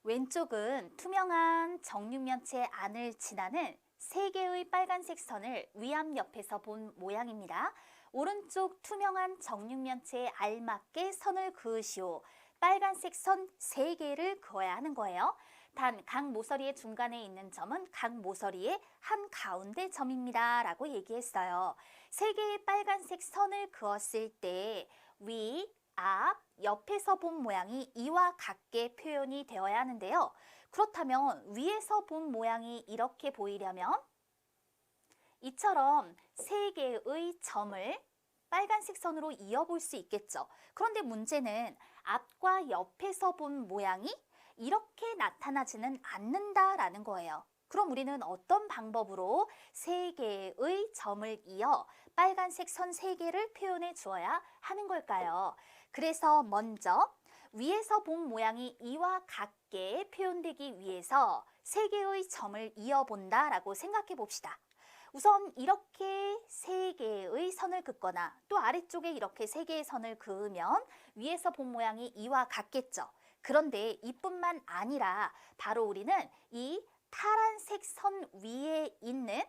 왼쪽은 투명한 정육면체 안을 지나는 세 개의 빨간색 선을 위암 옆에서 본 모양입니다. 오른쪽 투명한 정육면체에 알맞게 선을 그으시오. 빨간색 선 3개를 그어야 하는 거예요. 단 각 모서리의 중간에 있는 점은 각 모서리의 한가운데 점입니다. 라고 얘기했어요. 3개의 빨간색 선을 그었을 때 위, 앞, 옆에서 본 모양이 이와 같게 표현이 되어야 하는데요. 그렇다면 위에서 본 모양이 이렇게 보이려면 이처럼 3개의 점을 빨간색 선으로 이어볼 수 있겠죠. 그런데 문제는 앞과 옆에서 본 모양이 이렇게 나타나지는 않는다라는 거예요. 그럼 우리는 어떤 방법으로 3개의 점을 이어 빨간색 선 3개를 표현해 주어야 하는 걸까요? 그래서 먼저 위에서 본 모양이 이와 같게 표현되기 위해서 3개의 점을 이어본다라고 생각해 봅시다. 우선 이렇게 3개의 선을 긋거나 또 아래쪽에 이렇게 3개의 선을 그으면 위에서 본 모양이 이와 같겠죠. 그런데 이뿐만 아니라 바로 우리는 이 파란색 선 위에 있는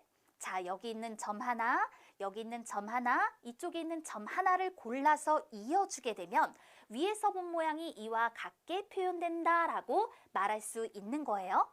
여기 있는 점 하나, 여기 있는 점 하나, 이쪽에 있는 점 하나를 골라서 이어주게 되면 위에서 본 모양이 이와 같게 표현된다라고 말할 수 있는 거예요.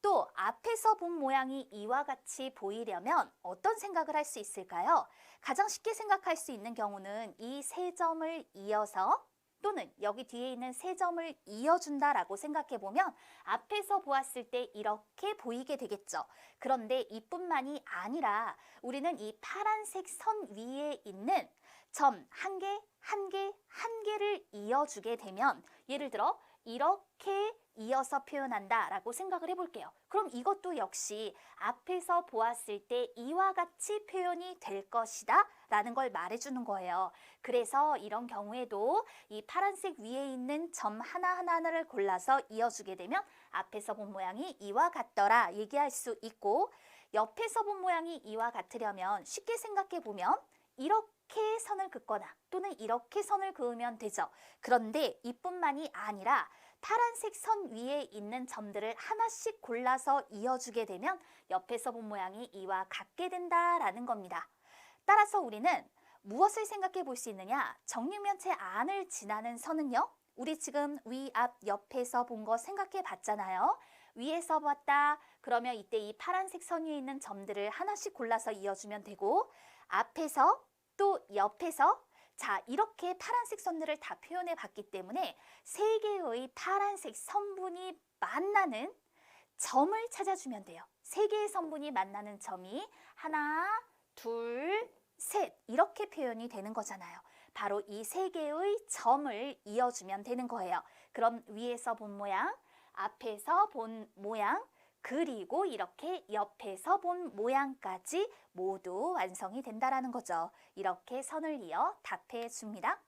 또 앞에서 본 모양이 이와 같이 보이려면 어떤 생각을 할 수 있을까요? 가장 쉽게 생각할 수 있는 경우는 이 3점을 이어서 또는 여기 뒤에 있는 3점을 이어준다라고 생각해 보면 앞에서 보았을 때 이렇게 보이게 되겠죠. 그런데 이뿐만이 아니라 우리는 이 파란색 선 위에 있는 점 한 개, 한 개, 한 개를 이어주게 되면 예를 들어 이렇게 이어서 표현한다라고 생각을 해볼게요. 그럼 이것도 역시 앞에서 보았을 때 이와 같이 표현이 될 것이다 라는 걸 말해주는 거예요. 그래서 이런 경우에도 이 파란색 위에 있는 점 하나하나를 골라서 이어주게 되면 앞에서 본 모양이 이와 같더라 얘기할 수 있고, 옆에서 본 모양이 이와 같으려면 쉽게 생각해 보면 이렇게 선을 긋거나 또는 이렇게 선을 그으면 되죠. 그런데 이뿐만이 아니라 파란색 선 위에 있는 점들을 하나씩 골라서 이어주게 되면 옆에서 본 모양이 이와 같게 된다라는 겁니다. 따라서 우리는 무엇을 생각해 볼 수 있느냐? 정육면체 안을 지나는 선은요, 우리 지금 위, 앞, 옆에서 본 거 생각해 봤잖아요. 위에서 봤다. 그러면 이때 이 파란색 선 위에 있는 점들을 하나씩 골라서 이어주면 되고, 앞에서 또 옆에서 이렇게 파란색 선들을 다 표현해 봤기 때문에 3개의 파란색 선분이 만나는 점을 찾아주면 돼요. 3개의 선분이 만나는 점이 하나, 둘, 셋 이렇게 표현이 되는 거잖아요. 바로 이 3개의 점을 이어주면 되는 거예요. 그럼 위에서 본 모양, 앞에서 본 모양, 그리고 이렇게 옆에서 본 모양까지 모두 완성이 된다라는 거죠. 이렇게 선을 이어 답해 줍니다.